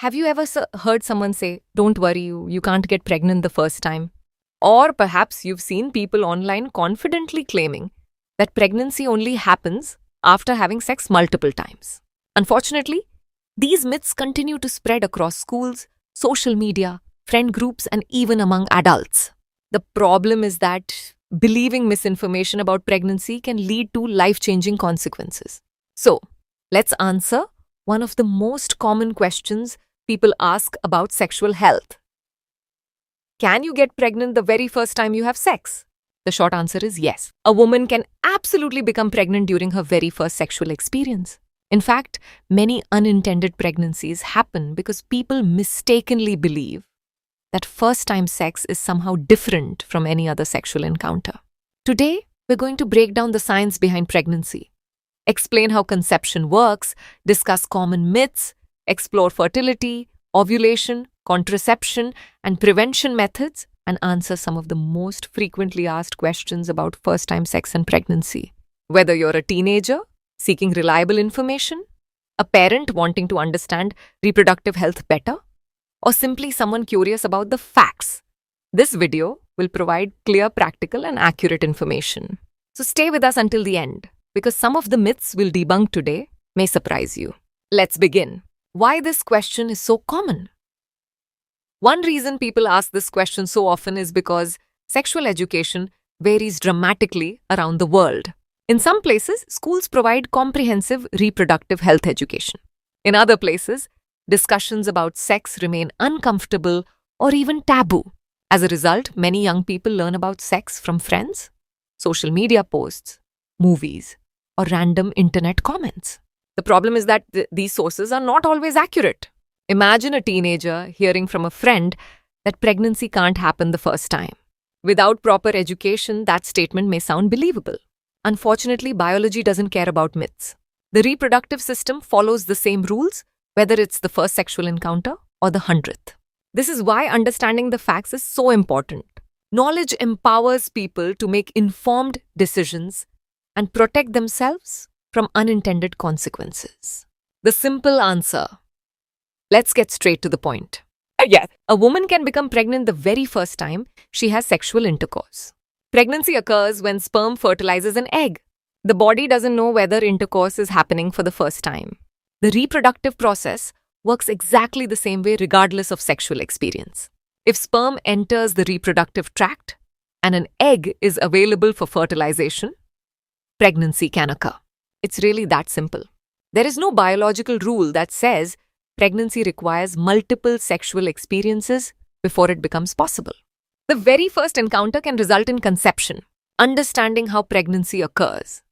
Have you ever heard someone say, "Don't worry, you can't get pregnant the first time"? Or perhaps you've seen people online confidently claiming that pregnancy only happens after having sex multiple times. Unfortunately, these myths continue to spread across schools, social media, friend groups, and even among adults. The problem is that believing misinformation about pregnancy can lead to life-changing consequences. So, let's answer one of the most common questions people ask about sexual health. Can you get pregnant the very first time you have sex? The short answer is yes. A woman can absolutely become pregnant during her very first sexual experience. In fact, many unintended pregnancies happen because people mistakenly believe that first-time sex is somehow different from any other sexual encounter. Today, we're going to break down the science behind pregnancy, explain how conception works, discuss common myths, explore fertility, ovulation, contraception, and prevention methods, and answer some of the most frequently asked questions about first-time sex and pregnancy. Whether you're a teenager seeking reliable information, a parent wanting to understand reproductive health better, or simply someone curious about the facts, this video will provide clear, practical, and accurate information. So stay with us until the end, because some of the myths we'll debunk today may surprise you. Let's begin. Why this question is so common? One reason people ask this question so often is because sexual education varies dramatically around the world. In some places, schools provide comprehensive reproductive health education. In other places, discussions about sex remain uncomfortable or even taboo. As a result, many young people learn about sex from friends, social media posts, movies, or random internet comments. The problem is that these sources are not always accurate. Imagine a teenager hearing from a friend that pregnancy can't happen the first time. Without proper education, that statement may sound believable. Unfortunately, biology doesn't care about myths. The reproductive system follows the same rules, whether it's the first sexual encounter or the 100th. This is why understanding the facts is so important. Knowledge empowers people to make informed decisions and protect themselves from unintended consequences. The simple answer. Let's get straight to the point. Yes, a woman can become pregnant the very first time she has sexual intercourse. Pregnancy occurs when sperm fertilizes an egg. The body doesn't know whether intercourse is happening for the first time. The reproductive process works exactly the same way regardless of sexual experience. If sperm enters the reproductive tract and an egg is available for fertilization, pregnancy can occur. It's really that simple. There is no biological rule that says pregnancy requires multiple sexual experiences before it becomes possible. The very first encounter can result in conception, understanding how pregnancy occurs.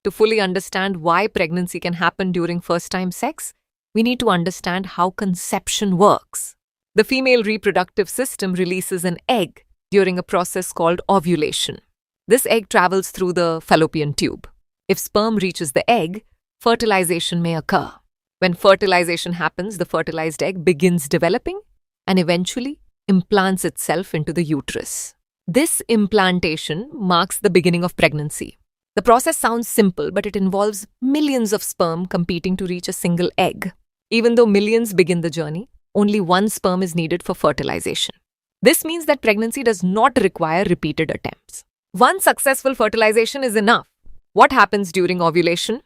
To fully understand why pregnancy can happen during first-time sex, we need to understand how conception works. The female reproductive system releases an egg during a process called ovulation. This egg travels through the fallopian tube. If sperm reaches the egg, fertilization may occur. When fertilization happens, the fertilized egg begins developing and eventually implants itself into the uterus. This implantation marks the beginning of pregnancy. The process sounds simple, but it involves millions of sperm competing to reach a single egg. Even though millions begin the journey, only one sperm is needed for fertilization. This means that pregnancy does not require repeated attempts. One successful fertilization is enough. What happens during ovulation?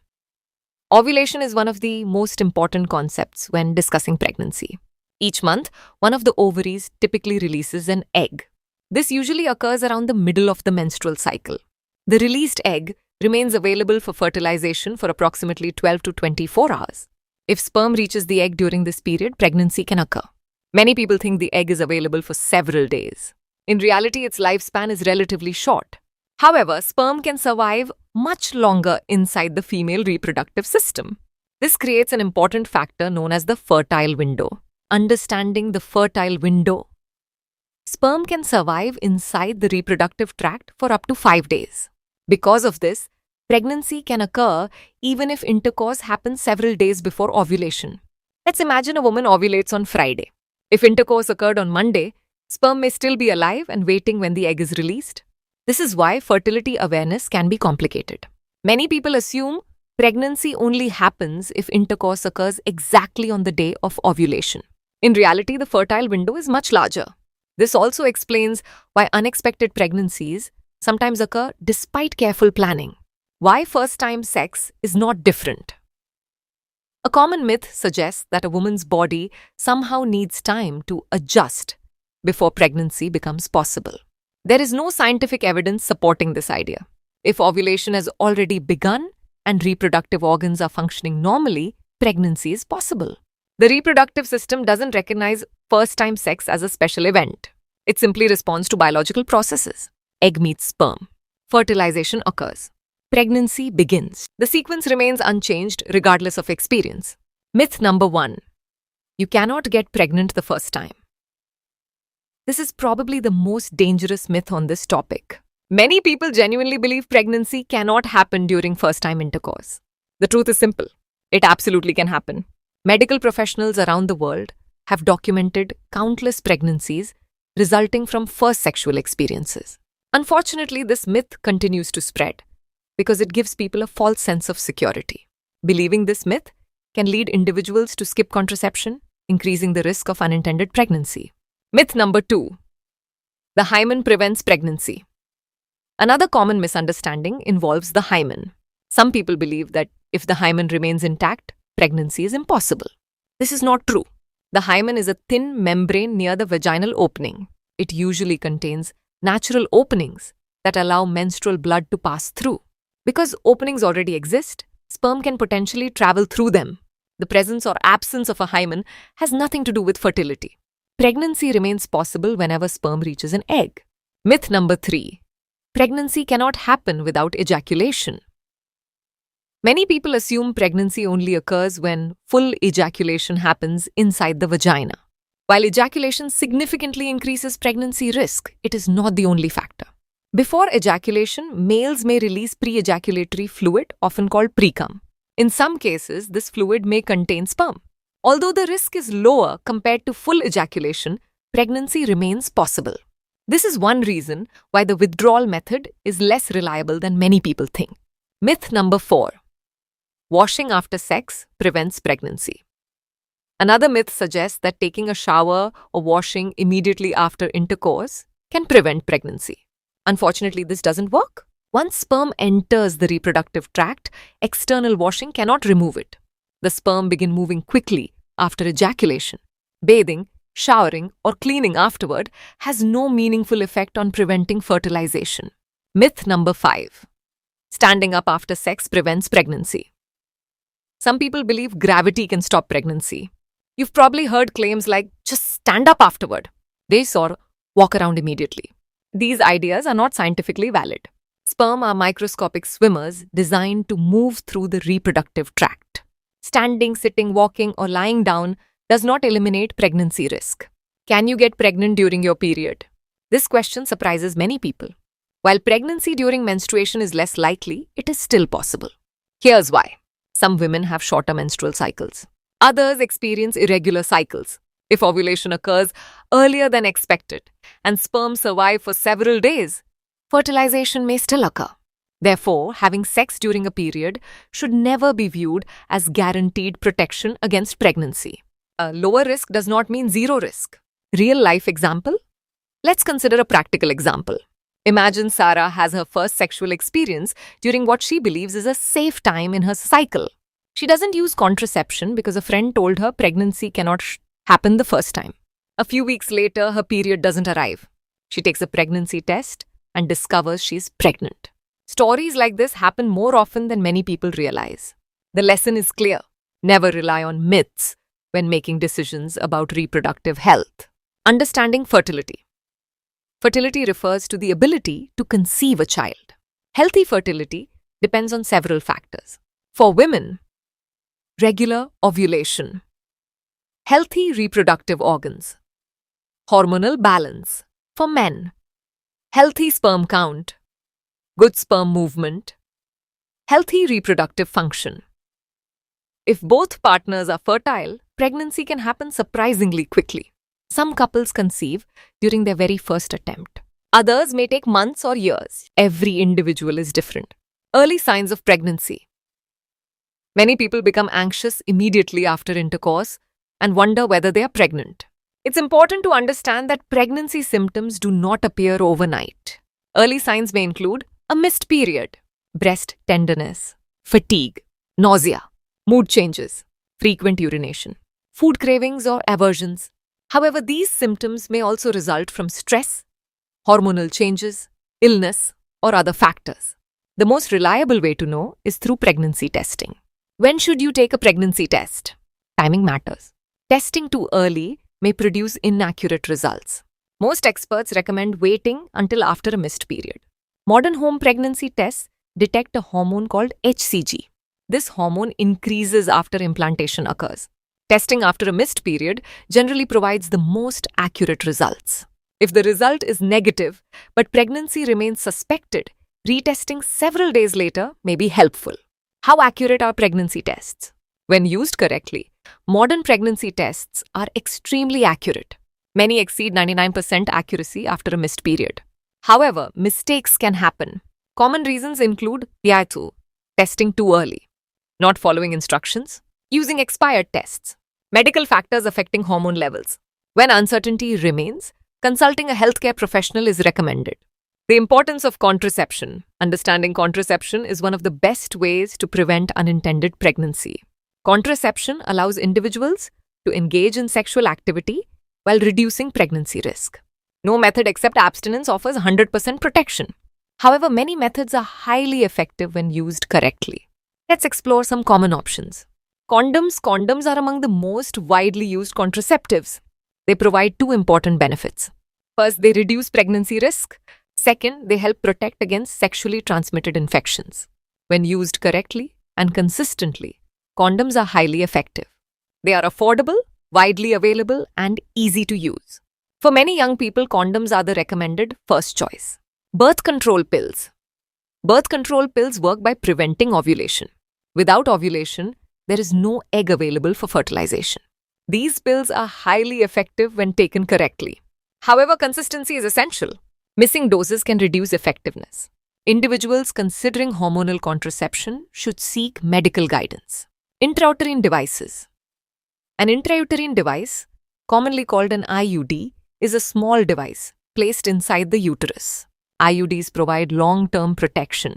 Ovulation is one of the most important concepts when discussing pregnancy. Each month, one of the ovaries typically releases an egg. This usually occurs around the middle of the menstrual cycle. The released egg remains available for fertilization for approximately 12 to 24 hours. If sperm reaches the egg during this period, pregnancy can occur. Many people think the egg is available for several days. In reality, its lifespan is relatively short. However, sperm can survive much longer inside the female reproductive system. This creates an important factor known as the fertile window. Understanding the fertile window. Sperm can survive inside the reproductive tract for up to 5 days. Because of this, pregnancy can occur even if intercourse happens several days before ovulation. Let's imagine a woman ovulates on Friday. If intercourse occurred on Monday, sperm may still be alive and waiting when the egg is released. This is why fertility awareness can be complicated. Many people assume Pregnancy only happens if intercourse occurs exactly on the day of ovulation. In reality, the fertile window is much larger. This also explains why unexpected pregnancies sometimes occur despite careful planning. Why first-time sex is not different. A common myth suggests that a woman's body somehow needs time to adjust before pregnancy becomes possible. There is no scientific evidence supporting this idea. If ovulation has already begun and reproductive organs are functioning normally, pregnancy is possible. The reproductive system doesn't recognize first-time sex as a special event. It simply responds to biological processes. Egg meets sperm. Fertilization occurs. Pregnancy begins. The sequence remains unchanged regardless of experience. Myth number 1. You cannot get pregnant the first time. This is probably the most dangerous myth on this topic. Many people genuinely believe pregnancy cannot happen during first-time intercourse. The truth is simple. It absolutely can happen. Medical professionals around the world have documented countless pregnancies resulting from first sexual experiences. Unfortunately, this myth continues to spread because it gives people a false sense of security. Believing this myth can lead individuals to skip contraception, increasing the risk of unintended pregnancy. Myth number 2. The hymen prevents pregnancy. Another common misunderstanding involves the hymen. Some people believe that if the hymen remains intact, pregnancy is impossible. This is not true. The hymen is a thin membrane near the vaginal opening. It usually contains natural openings that allow menstrual blood to pass through. Because openings already exist, sperm can potentially travel through them. The presence or absence of a hymen has nothing to do with fertility. Pregnancy remains possible whenever sperm reaches an egg. Myth number 3. Pregnancy cannot happen without ejaculation. Many people assume pregnancy only occurs when full ejaculation happens inside the vagina. While ejaculation significantly increases pregnancy risk, it is not the only factor. Before ejaculation, males may release pre-ejaculatory fluid, often called pre-cum. In some cases, this fluid may contain sperm. Although the risk is lower compared to full ejaculation, pregnancy remains possible. This is one reason why the withdrawal method is less reliable than many people think. Myth number 4. Washing after sex prevents pregnancy. Another myth suggests that taking a shower or washing immediately after intercourse can prevent pregnancy. Unfortunately, this doesn't work. Once sperm enters the reproductive tract, external washing cannot remove it. The sperm begin moving quickly after ejaculation. Bathing, showering, or cleaning afterward has no meaningful effect on preventing fertilization. Myth number 5. Standing up after sex prevents pregnancy. Some people believe gravity can stop pregnancy. You've probably heard claims like, just stand up afterward. This or walk around immediately. These ideas are not scientifically valid. Sperm are microscopic swimmers designed to move through the reproductive tract. Standing, sitting, walking, or lying down does not eliminate pregnancy risk. Can you get pregnant during your period? This question surprises many people. While pregnancy during menstruation is less likely, it is still possible. Here's why. Some women have shorter menstrual cycles. Others experience irregular cycles. If ovulation occurs earlier than expected and sperm survive for several days, fertilization may still occur. Therefore, having sex during a period should never be viewed as guaranteed protection against pregnancy. A lower risk does not mean zero risk. Real life example? Let's consider a practical example. Imagine Sarah has her first sexual experience during what she believes is a safe time in her cycle. She doesn't use contraception because a friend told her pregnancy cannot happen the first time. A few weeks later, her period doesn't arrive. She takes a pregnancy test and discovers she's pregnant. Stories like this happen more often than many people realize. The lesson is clear. Never rely on myths when making decisions about reproductive health. Understanding fertility. Fertility refers to the ability to conceive a child. Healthy fertility depends on several factors. For women, regular ovulation, healthy reproductive organs, hormonal balance. For men, healthy sperm count, good sperm movement, healthy reproductive function. If both partners are fertile, pregnancy can happen surprisingly quickly. Some couples conceive during their very first attempt. Others may take months or years. Every individual is different. Early signs of pregnancy. Many people become anxious immediately after intercourse and wonder whether they are pregnant. It's important to understand that pregnancy symptoms do not appear overnight. Early signs may include a missed period, breast tenderness, fatigue, nausea, mood changes, frequent urination, food cravings or aversions. However, these symptoms may also result from stress, hormonal changes, illness, or other factors. The most reliable way to know is through pregnancy testing. When should you take a pregnancy test? Timing matters. Testing too early may produce inaccurate results. Most experts recommend waiting until after a missed period. Modern home pregnancy tests detect a hormone called HCG. This hormone increases after implantation occurs. Testing after a missed period generally provides the most accurate results. If the result is negative, but pregnancy remains suspected, retesting several days later may be helpful. How accurate are pregnancy tests? When used correctly, modern pregnancy tests are extremely accurate. Many exceed 99% accuracy after a missed period. However, mistakes can happen. Common reasons include testing too early, not following instructions, using expired tests, medical factors affecting hormone levels. When uncertainty remains, consulting a healthcare professional is recommended. The importance of contraception. Understanding contraception is one of the best ways to prevent unintended pregnancy. Contraception allows individuals to engage in sexual activity while reducing pregnancy risk. No method except abstinence offers 100% protection. However, many methods are highly effective when used correctly. Let's explore some common options. Condoms. Condoms are among the most widely used contraceptives. They provide two important benefits. First, they reduce pregnancy risk. Second, they help protect against sexually transmitted infections. When used correctly and consistently, condoms are highly effective. They are affordable, widely available, and easy to use. For many young people, condoms are the recommended first choice. Birth control pills. Birth control pills work by preventing ovulation. Without ovulation, there is no egg available for fertilization. These pills are highly effective when taken correctly. However, consistency is essential. Missing doses can reduce effectiveness. Individuals considering hormonal contraception should seek medical guidance. Intrauterine devices. An intrauterine device, commonly called an IUD, is a small device placed inside the uterus. IUDs provide long-term protection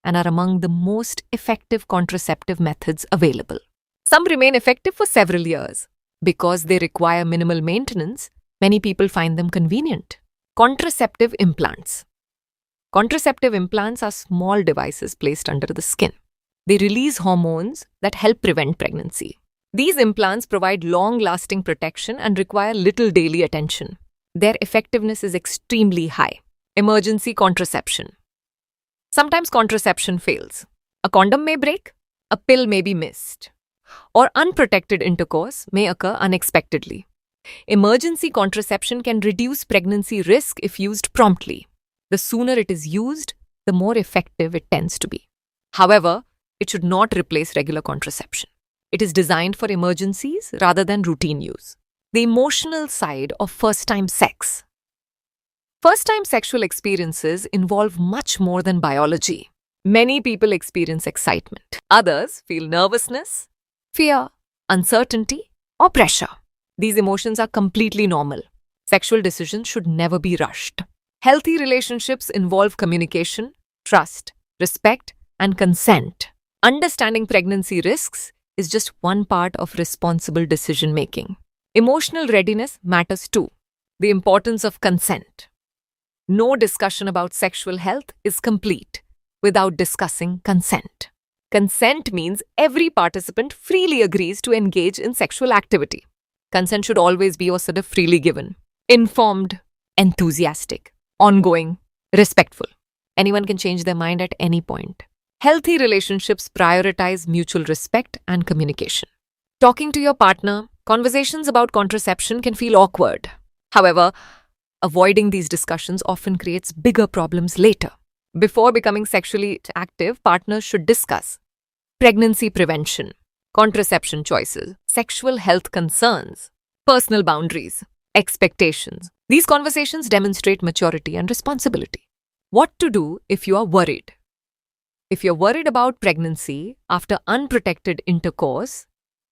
and are among the most effective contraceptive methods available. Some remain effective for several years. Because they require minimal maintenance, many people find them convenient. Contraceptive implants. Contraceptive implants are small devices placed under the skin. They release hormones that help prevent pregnancy. These implants provide long-lasting protection and require little daily attention. Their effectiveness is extremely high. Emergency contraception. Sometimes contraception fails. A condom may break, a pill may be missed, or unprotected intercourse may occur unexpectedly. Emergency contraception can reduce pregnancy risk if used promptly. The sooner it is used, the more effective it tends to be. However, it should not replace regular contraception. It is designed for emergencies rather than routine use. The emotional side of first-time sex. First-time sexual experiences involve much more than biology. Many people experience excitement. Others feel nervousness, fear, uncertainty, or pressure. These emotions are completely normal. Sexual decisions should never be rushed. Healthy relationships involve communication, trust, respect, and consent. Understanding pregnancy risks is just one part of responsible decision-making. Emotional readiness matters too. The importance of consent. No discussion about sexual health is complete without discussing consent. Consent means every participant freely agrees to engage in sexual activity. Consent should always be freely given, informed, enthusiastic, ongoing, respectful. Anyone can change their mind at any point. Healthy relationships prioritize mutual respect and communication. Talking to your partner, conversations about contraception can feel awkward. However, avoiding these discussions often creates bigger problems later. Before becoming sexually active, partners should discuss pregnancy prevention, contraception choices, sexual health concerns, personal boundaries, expectations. These conversations demonstrate maturity and responsibility. What to do if you are worried? If you're worried about pregnancy after unprotected intercourse,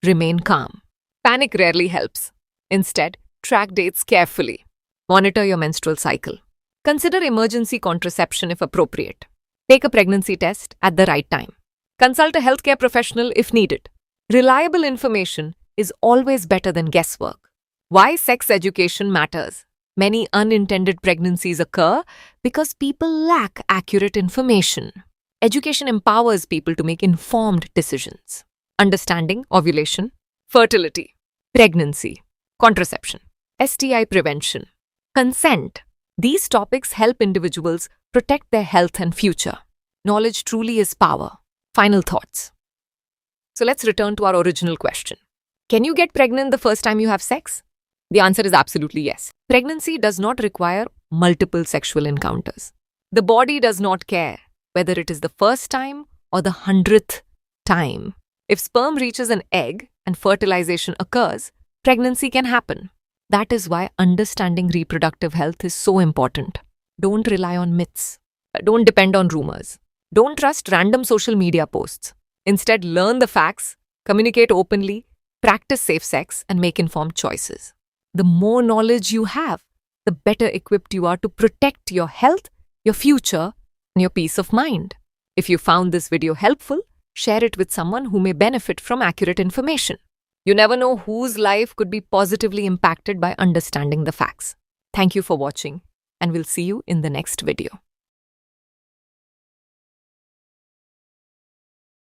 remain calm. Panic rarely helps. Instead, track dates carefully. Monitor your menstrual cycle. Consider emergency contraception if appropriate. Take a pregnancy test at the right time. Consult a healthcare professional if needed. Reliable information is always better than guesswork. Why sex education matters? Many unintended pregnancies occur because people lack accurate information. Education empowers people to make informed decisions. Understanding ovulation, fertility, pregnancy, contraception, STI prevention, consent. These topics help individuals protect their health and future. Knowledge truly is power. Final thoughts. So let's return to our original question. Can you get pregnant the first time you have sex? The answer is absolutely yes. Pregnancy does not require multiple sexual encounters. The body does not care whether it is the first time or the 100th time. If sperm reaches an egg and fertilization occurs, pregnancy can happen. That is why understanding reproductive health is so important. Don't rely on myths. Don't depend on rumors. Don't trust random social media posts. Instead, learn the facts, communicate openly, practice safe sex, and make informed choices. The more knowledge you have, the better equipped you are to protect your health, your future, and your peace of mind. If you found this video helpful, share it with someone who may benefit from accurate information. You never know whose life could be positively impacted by understanding the facts. Thank you for watching, and we'll see you in the next video.